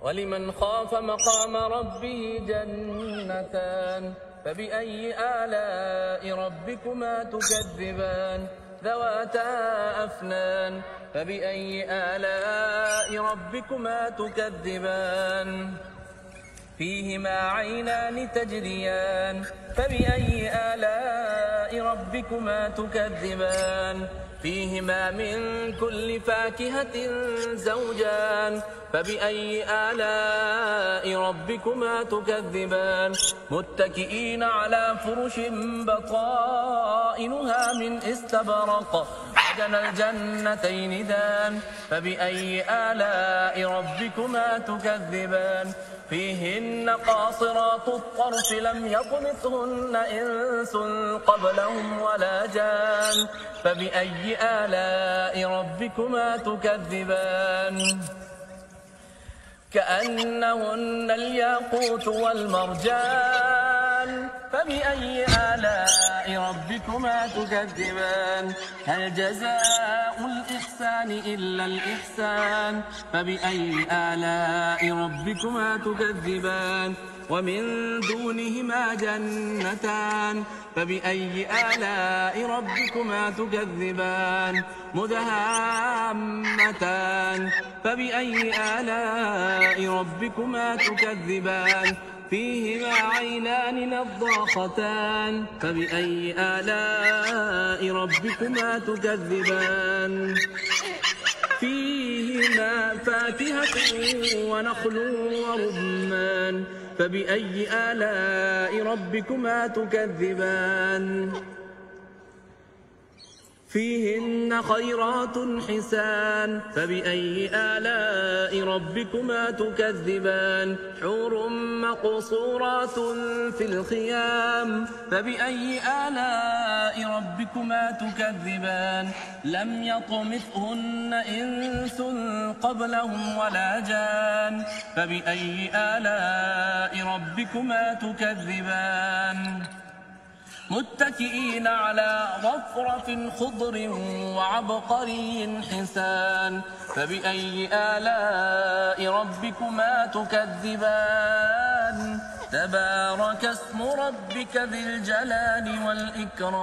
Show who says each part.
Speaker 1: ولمن خاف مقام ربه جنتان فبأي آلاء ربكما تكذبان ذواتا أفنان فبأي آلاء ربكما تكذبان فيهما عينان تجريان فبأي آلاء ربكما تكذبان فيهما من كل فاكهة زوجان فبأي آلاء ربكما تكذبان متكئين على فرش بطائنها من استبرق وجنى الجنتين دان فبأي آلاء ربكما تكذبان فيهن قاصرات الطرف لم يطمثهن إنس قبلهم ولا جان فبأي آلاء ربكما تكذبان كأنهن الياقوت والمرجان فبأي آلاء ربكما تكذبان هل جزاء الإحسان إلا الإحسان فبأي آلاء ربكما تكذبان ومن دونهما جنتان فبأي آلاء ربكما تكذبان مدهامتان فبأي آلاء ربكما تكذبان فيهما عينان نضاختان فبأي آلاء ربكما تكذبان فيهما فاكهة ونخل ورمان فبأي آلاء ربكما تكذبان فيهن خيرات حسان فبأي آلاء ربكما تكذبان حور مقصورات في الخيام فبأي آلاء ربكما تكذبان لم يطمثهن إنس قبلهم ولا جان فبأي آلاء ربكما تكذبان متكئين على رفرف خضر وعبقري حسان فبأي آلاء ربكما تكذبان تبارك اسم ربك ذي الجلال والإكرام